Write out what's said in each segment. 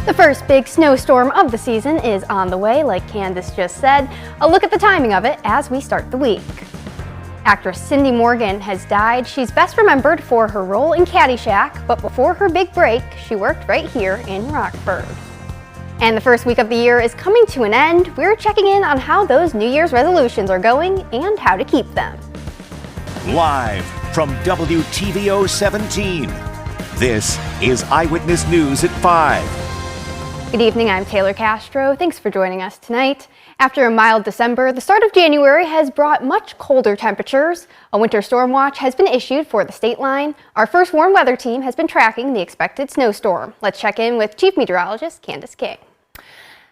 The first big snowstorm of the season is on the way, like Candace just said. A look at the timing of it as we start the week. Actress Cindy Morgan has died. She's best remembered for her role in Caddyshack, but before her big break, she worked right here in Rockford. And the first week of the year is coming to an end. We're checking in on how those New Year's resolutions are going and how to keep them. Live from WTVO 17, this is Eyewitness News at 5. Good evening, I'm Taylor Castro. Thanks for joining us tonight. After a mild December, the start of January has brought much colder temperatures. A winter storm watch has been issued for the Stateline. Our first warm weather team has been tracking the expected snowstorm. Let's check in with Chief Meteorologist Candace King.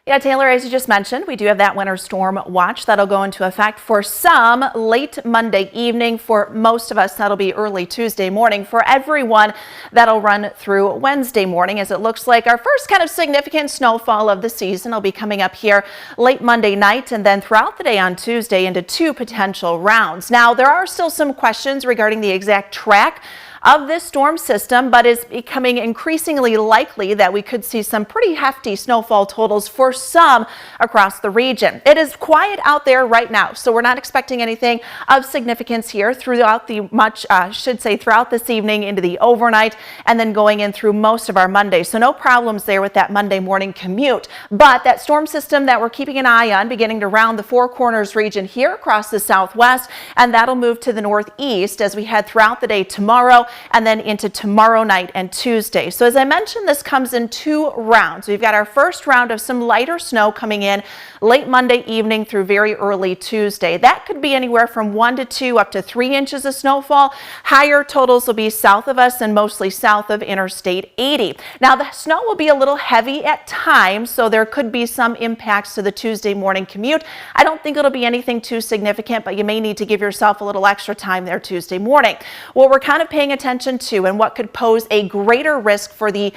Yeah, Taylor, as you just mentioned, we do have that winter storm watch that'll go into effect for some late Monday evening. For most of us, that'll be early Tuesday morning. For everyone, that'll run through Wednesday morning, as it looks like our first kind of significant snowfall of the season will be coming up here late Monday night and then throughout the day on Tuesday into two potential rounds. Now, there are still some questions regarding the exact track of this storm system, but it's becoming increasingly likely that we could see some pretty hefty snowfall totals for some across the region. It is quiet out there right now, so we're not expecting anything of significance here throughout throughout this evening into the overnight and then going in through most of our Monday. So no problems there with that Monday morning commute. But that storm system that we're keeping an eye on beginning to round the Four Corners region here across the southwest, and that'll move to the northeast as we head throughout the day tomorrow and then into tomorrow night and Tuesday. So as I mentioned, this comes in two rounds. We've got our first round of some lighter snow coming in late Monday evening through very early Tuesday. That could be anywhere from 1 to 2 up to 3 inches of snowfall. Higher totals will be south of us and mostly south of Interstate 80. Now the snow will be a little heavy at times, so there could be some impacts to the Tuesday morning commute. I don't think it'll be anything too significant, but you may need to give yourself a little extra time there Tuesday morning. What we're kind of paying attention to and what could pose a greater risk for the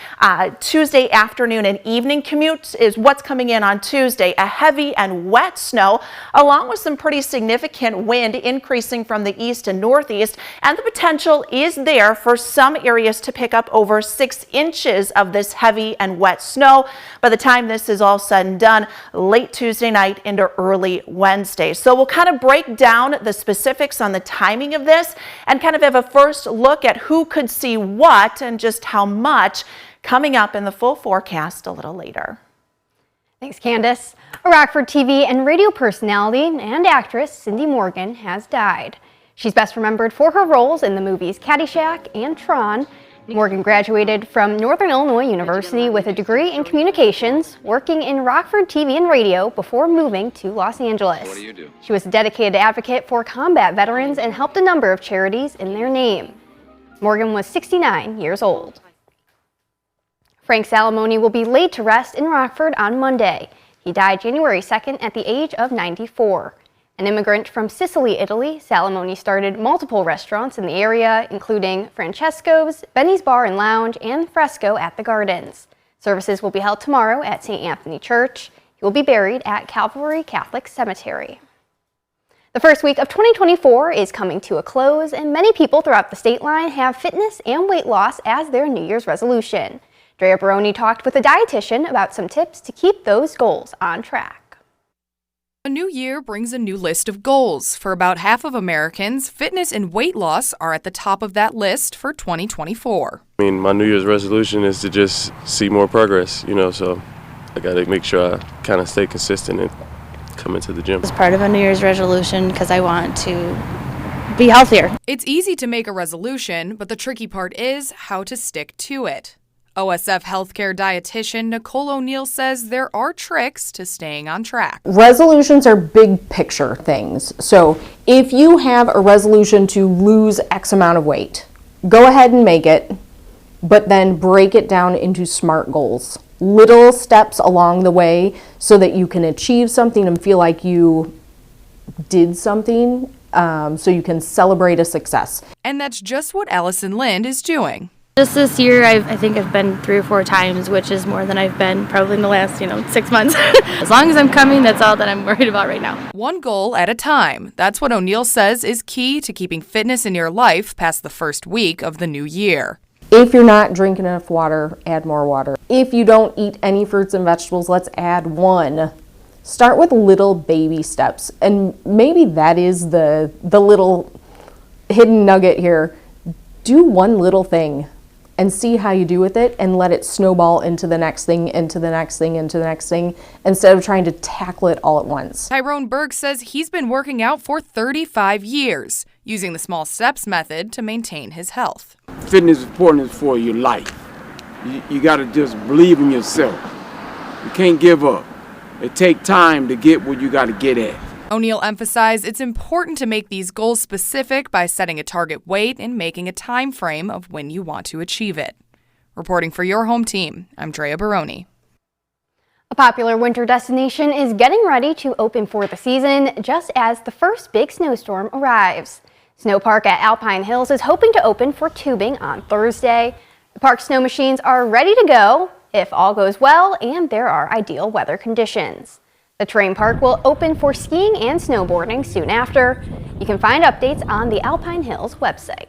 Tuesday afternoon and evening commutes is what's coming in on Tuesday. A heavy and wet snow along with some pretty significant wind increasing from the east and northeast, and the potential is there for some areas to pick up over 6 inches of this heavy and wet snow by the time this is all said and done late Tuesday night into early Wednesday. So we'll kind of break down the specifics on the timing of this and kind of have a first look at who could see what and just how much coming up in the full forecast a little later. Thanks, Candace. A Rockford TV and radio personality and actress Cindy Morgan has died. She's best remembered for her roles in the movies Caddyshack and Tron. Morgan graduated from Northern Illinois University with a degree in communications, working in Rockford TV and radio before moving to Los Angeles. She was a dedicated advocate for combat veterans and helped a number of charities in their name. Morgan was 69 years old. Frank Salamone will be laid to rest in Rockford on Monday. He died January 2nd at the age of 94. An immigrant from Sicily, Italy, Salamone started multiple restaurants in the area, including Francesco's, Benny's Bar and Lounge, and Fresco at the Gardens. Services will be held tomorrow at St. Anthony Church. He will be buried at Calvary Catholic Cemetery. The first week of 2024 is coming to a close, and many people throughout the Stateline have fitness and weight loss as their New Year's resolution. Drea Baroni talked with a dietitian about some tips to keep those goals on track. A new year brings a new list of goals. For about half of Americans, fitness and weight loss are at the top of that list for 2024. My New Year's resolution is to just see more progress, so I got to make sure I kind of stay consistent and come into the gym. It's part of a New Year's resolution because I want to be healthier. It's easy to make a resolution, but the tricky part is how to stick to it. OSF healthcare dietitian Nicole O'Neill says there are tricks to staying on track. Resolutions are big picture things. So if you have a resolution to lose X amount of weight, go ahead and make it, but then break it down into SMART goals. Little steps along the way so that you can achieve something and feel like you did something, so you can celebrate a success. And that's just what Allison Lind is doing. Just this year, I think I've been 3 or 4 times, which is more than I've been probably in the last, 6 months. As long as I'm coming, that's all that I'm worried about right now. One goal at a time. That's what O'Neill says is key to keeping fitness in your life past the first week of the new year. If you're not drinking enough water, add more water. If you don't eat any fruits and vegetables, let's add one. Start with little baby steps, and maybe that is the little hidden nugget here. Do one little thing and see how you do with it, and let it snowball into the next thing, into the next thing, into the next thing, instead of trying to tackle it all at once. Tyrone Berg says he's been working out for 35 years, using the small steps method to maintain his health. Fitness is important for your life. You got to just believe in yourself. You can't give up. It takes time to get where you got to get at. O'Neill emphasized it's important to make these goals specific by setting a target weight and making a time frame of when you want to achieve it. Reporting for your home team, I'm Drea Baroni. A popular winter destination is getting ready to open for the season just as the first big snowstorm arrives. Snow Park at Alpine Hills is hoping to open for tubing on Thursday. The park's snow machines are ready to go if all goes well and there are ideal weather conditions. The terrain park will open for skiing and snowboarding soon after. You can find updates on the Alpine Hills website.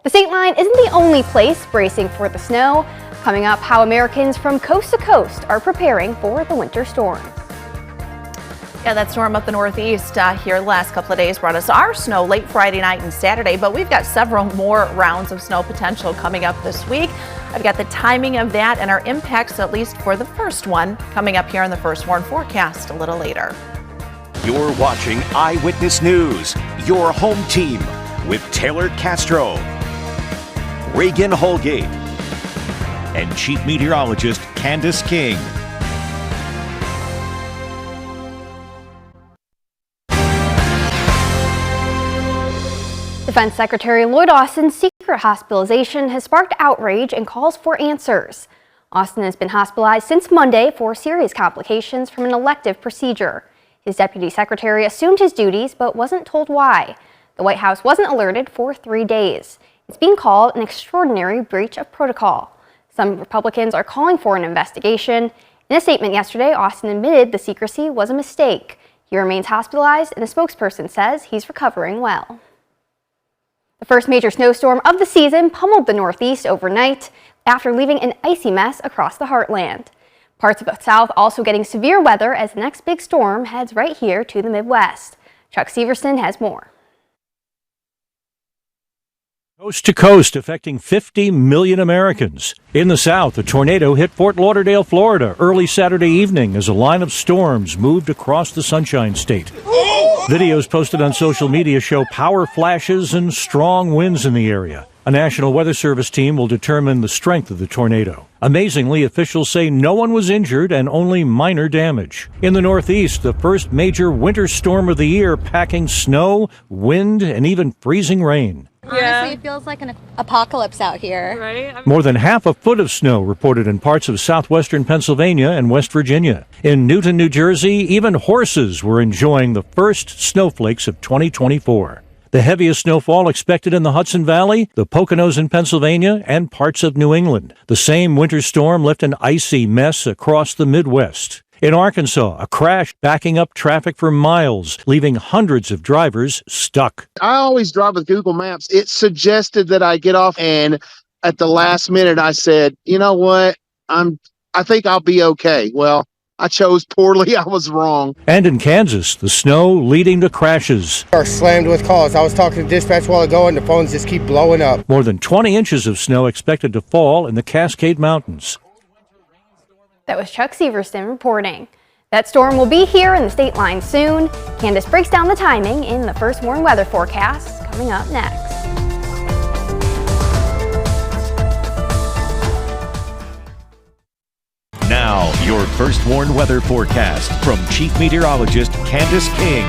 The Stateline isn't the only place bracing for the snow. Coming up, how Americans from coast to coast are preparing for the winter storm. Yeah, that storm up the northeast here the last couple of days brought us our snow late Friday night and Saturday, but we've got several more rounds of snow potential coming up this week. I've got the timing of that and our impacts, at least for the first one, coming up here in the First Warn forecast a little later. You're watching Eyewitness News, your home team with Taylor Castro, Reagan Holgate, and Chief Meteorologist Candace King. Defense Secretary Lloyd Austin's secret hospitalization has sparked outrage and calls for answers. Austin has been hospitalized since Monday for serious complications from an elective procedure. His deputy secretary assumed his duties but wasn't told why. The White House wasn't alerted for 3 days. It's being called an extraordinary breach of protocol. Some Republicans are calling for an investigation. In a statement yesterday, Austin admitted the secrecy was a mistake. He remains hospitalized, and a spokesperson says he's recovering well. The first major snowstorm of the season pummeled the Northeast overnight after leaving an icy mess across the heartland. Parts of the South also getting severe weather as the next big storm heads right here to the Midwest. Chuck Severson has more. Coast to coast, affecting 50 million Americans. In the South, a tornado hit Fort Lauderdale, Florida, early Saturday evening as a line of storms moved across the Sunshine State. Videos posted on social media show power flashes and strong winds in the area. A National Weather Service team will determine the strength of the tornado. Amazingly, officials say no one was injured and only minor damage. In the Northeast, the first major winter storm of the year, packing snow, wind, and even freezing rain. Honestly, it feels like an apocalypse out here. Right? More than half a foot of snow reported in parts of southwestern Pennsylvania and West Virginia. In Newton, New Jersey, even horses were enjoying the first snowflakes of 2024. The heaviest snowfall expected in the Hudson Valley, the Poconos in Pennsylvania, and parts of New England. The same winter storm left an icy mess across the Midwest. In Arkansas, a crash backing up traffic for miles, leaving hundreds of drivers stuck. I always drive with Google Maps. It suggested that I get off, and at the last minute I said, you know what, I think I'll be okay. Well, I chose poorly. I was wrong. And in Kansas, the snow leading to crashes. Are slammed with calls. I was talking to dispatch a while ago, and the phones just keep blowing up. More than 20 inches of snow expected to fall in the Cascade Mountains. That was Chuck Severson reporting. That storm will be here in the Stateline soon. Candace breaks down the timing in the First Warn weather forecast coming up next. Now, your First Warn weather forecast from Chief Meteorologist Candace King.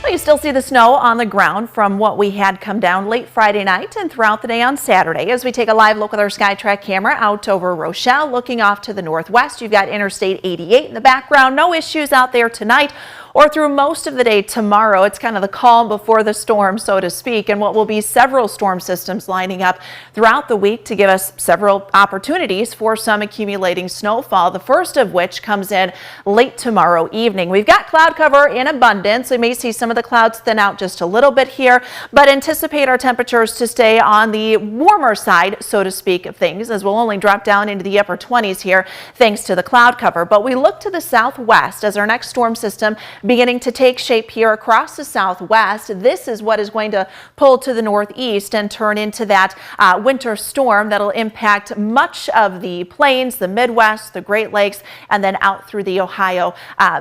Well, you still see the snow on the ground from what we had come down late Friday night and throughout the day on Saturday. As we take a live look with our SkyTrack camera out over Rochelle, looking off to the northwest, you've got Interstate 88 in the background. No issues out there tonight. or through most of the day tomorrow. It's kind of the calm before the storm, so to speak, and what will be several storm systems lining up throughout the week to give us several opportunities for some accumulating snowfall, the first of which comes in late tomorrow evening. We've got cloud cover in abundance. We may see some of the clouds thin out just a little bit here, but anticipate our temperatures to stay on the warmer side, so to speak, of things, as we'll only drop down into the upper 20s here thanks to the cloud cover. But we look to the southwest as our next storm system beginning to take shape here across the southwest. This is what is going to pull to the northeast and turn into that winter storm that'll impact much of the plains, the Midwest, the Great Lakes, and then out through the Ohio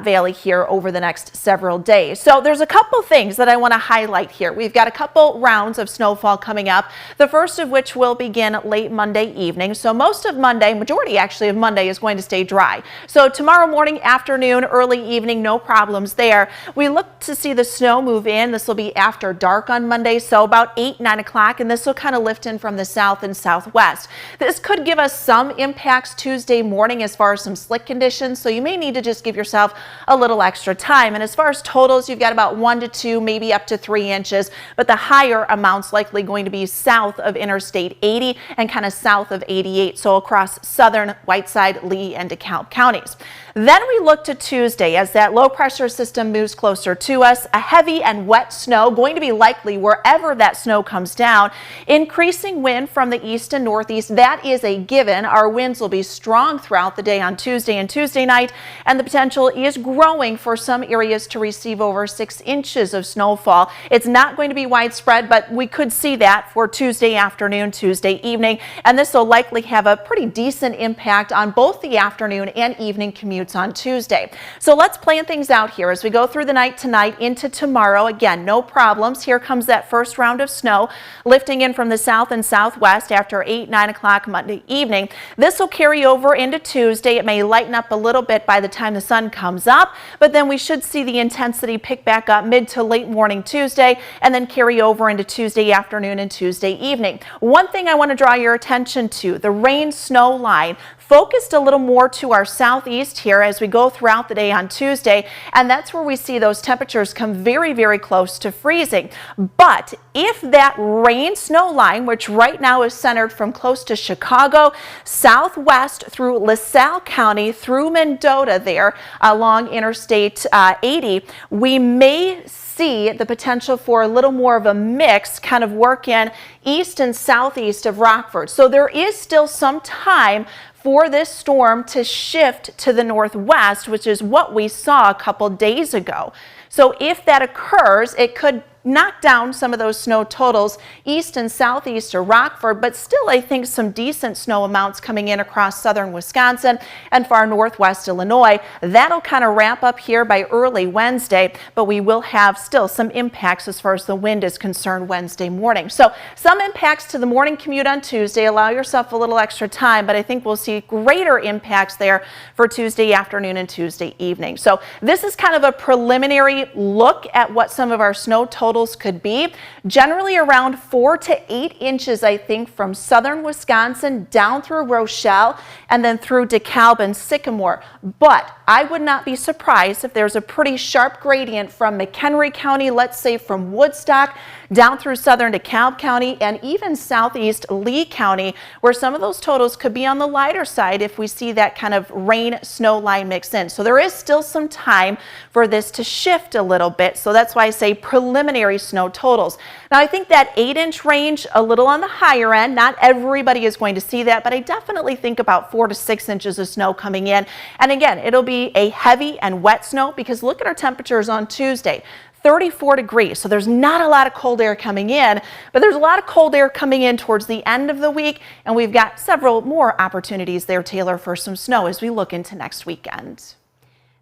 Valley here over the next several days. So there's a couple things that I want to highlight here. We've got a couple rounds of snowfall coming up, the first of which will begin late Monday evening. So most of Monday, majority actually of Monday, is going to stay dry. So tomorrow morning, afternoon, early evening, no problems there. We look to see the snow move in. This will be after dark on Monday, so about 8, 9 o'clock, and this will kind of lift in from the south and southwest. This could give us some impacts Tuesday morning as far as some slick conditions, so you may need to just give yourself a little extra time. And as far as totals, you've got about 1 to 2, maybe up to 3 inches, but the higher amounts likely going to be south of Interstate 80 and kind of south of 88, so across southern Whiteside, Lee, and DeKalb counties. Then we look to Tuesday as that low pressure system moves closer to us. A heavy and wet snow going to be likely wherever that snow comes down. Increasing wind from the east and northeast, that is a given. Our winds will be strong throughout the day on Tuesday and Tuesday night, and the potential is growing for some areas to receive over 6 inches of snowfall. It's not going to be widespread, but we could see that for Tuesday afternoon, Tuesday evening, and this will likely have a pretty decent impact on both the afternoon and evening commutes on Tuesday. So let's plan things out here as we go through the night tonight into tomorrow. Again, no problems. Here comes that first round of snow lifting in from the south and southwest after 8, 9 o'clock Monday evening. This will carry over into Tuesday. It may lighten up a little bit by the time the sun comes up, but then we should see the intensity pick back up mid to late morning Tuesday and then carry over into Tuesday afternoon and Tuesday evening. One thing I want to draw your attention to, the rain-snow line focused a little more to our southeast here as we go throughout the day on Tuesday, and that's where we see those temperatures come very, very close to freezing. But if that rain snow line, which right now is centered from close to Chicago, southwest through LaSalle County, through Mendota there along Interstate 80, we may see the potential for a little more of a mix kind of work in east and southeast of Rockford. So there is still some time for this storm to shift to the northwest, which is what we saw a couple days ago. So if that occurs, it could knock down some of those snow totals east and southeast of Rockford, but still I think some decent snow amounts coming in across southern Wisconsin and far northwest Illinois. That'll kind of ramp up here by early Wednesday, but we will have still some impacts as far as the wind is concerned Wednesday morning. So some impacts to the morning commute on Tuesday. Allow yourself a little extra time, but I think we'll see greater impacts there for Tuesday afternoon and Tuesday evening. So this is kind of a preliminary look at what some of our snow totals could be. Generally around 4 to 8 inches, I think, from southern Wisconsin down through Rochelle and then through DeKalb and Sycamore. But I would not be surprised if there's a pretty sharp gradient from McHenry County, let's say from Woodstock, down through southern DeKalb County and even southeast Lee County, where some of those totals could be on the lighter side if we see that kind of rain-snow line mix in. So there is still some time for this to shift a little bit. So that's why I say preliminary snow totals. Now I think that 8-inch range a little on the higher end. Not everybody is going to see that, but I definitely think about 4 to 6 inches of snow coming in. And again, it'll be a heavy and wet snow because look at our temperatures on Tuesday. 34 degrees. So there's not a lot of cold air coming in, but there's a lot of cold air coming in towards the end of the week. And we've got several more opportunities there, Taylor, for some snow as we look into next weekend.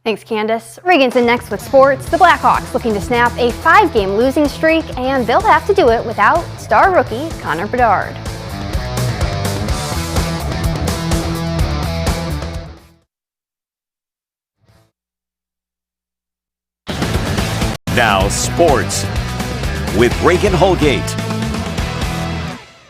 Thanks, Candace. Regan's in next with sports. The Blackhawks looking to snap a 5-game losing streak, and they'll have to do it without star rookie Connor Bedard. Now sports with Reagan Holgate.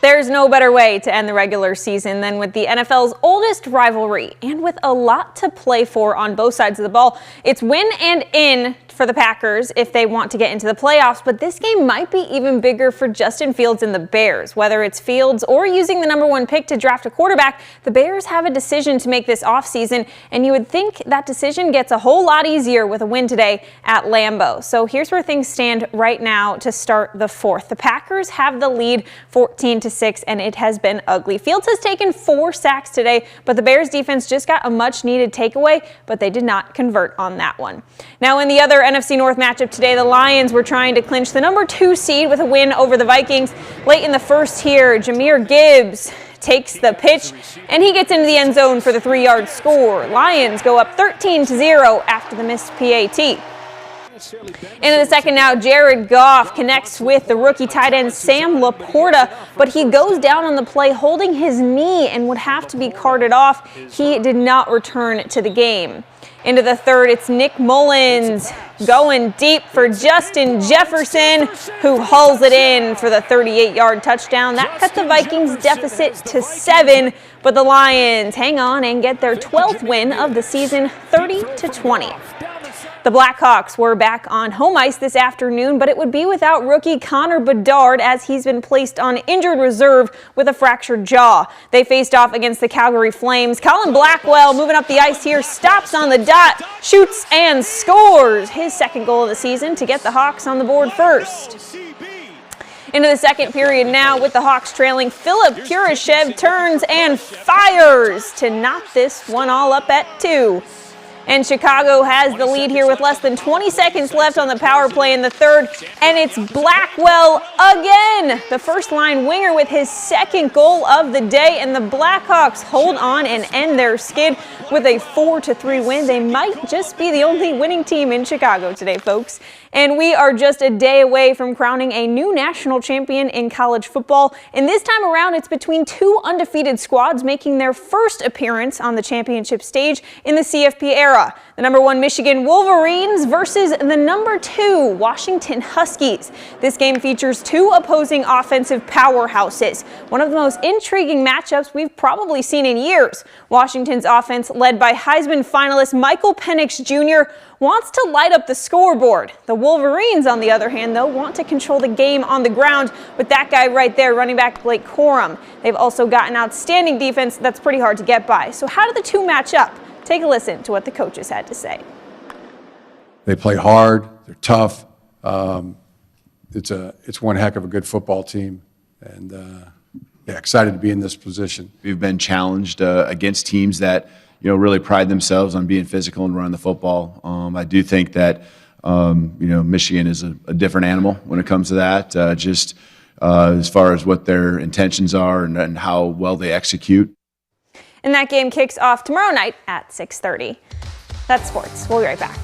There's no better way to end the regular season than with the NFL's oldest rivalry, and with a lot to play for on both sides of the ball. It's win and in for the Packers if they want to get into the playoffs, but this game might be even bigger for Justin Fields and the Bears. Whether it's Fields or using the #1 pick to draft a quarterback, the Bears have a decision to make this offseason, and you would think that decision gets a whole lot easier with a win today at Lambeau. So here's where things stand right now to start the fourth. The Packers have the lead 14-6, and it has been ugly. Fields has taken 4 sacks today, but the Bears defense just got a much-needed takeaway, but they did not convert on that one. Now, in the other NFC North matchup today, the Lions were trying to clinch the #2 seed with a win over the Vikings. Late in the first here, Jahmyr Gibbs takes the pitch, and he gets into the end zone for the 3-yard score. Lions go up 13-0 after the missed PAT. Into the second now, Jared Goff connects with the rookie tight end Sam Laporta, but he goes down on the play holding his knee and would have to be carted off. He did not return to the game. Into the third, it's Nick Mullins going deep for Justin Jefferson, who hauls it in for the 38-yard touchdown. That cuts the Vikings' deficit to 7, but the Lions hang on and get their 12th win of the season, 30-20. The Blackhawks were back on home ice this afternoon, but it would be without rookie Connor Bedard as he's been placed on injured reserve with a fractured jaw. They faced off against the Calgary Flames. Colin Blackwell moving up the ice here, stops on the dot, shoots and scores his second goal of the season to get the Hawks on the board first. Into the second period now with the Hawks trailing, Philip Kurashev turns and fires to knock this one all up at 2. And Chicago has the lead here with less than 20 seconds left on the power play in the third. And it's Blackwell again, the first-line winger with his second goal of the day. And the Blackhawks hold on and end their skid with a 4-3 win. They might just be the only winning team in Chicago today, folks. And we are just a day away from crowning a new national champion in college football. And this time around, it's between 2 undefeated squads making their first appearance on the championship stage in the CFP era. The #1 Michigan Wolverines versus the #2 Washington Huskies. This game features 2 opposing offensive powerhouses. One of the most intriguing matchups we've probably seen in years. Washington's offense, led by Heisman finalist Michael Penix Jr., wants to light up the scoreboard. The Wolverines, on the other hand, though, want to control the game on the ground with that guy right there, running back Blake Corum. They've also got an outstanding defense that's pretty hard to get by. So how do the two match up? Take a listen to what the coaches had to say. They play hard. They're tough. It's one heck of a good football team, and excited to be in this position. We've been challenged against teams that really pride themselves on being physical and running the football. I do think that Michigan is a different animal when it comes to that. As far as what their intentions are and how well they execute. And that game kicks off tomorrow night at 6:30. That's sports. We'll be right back.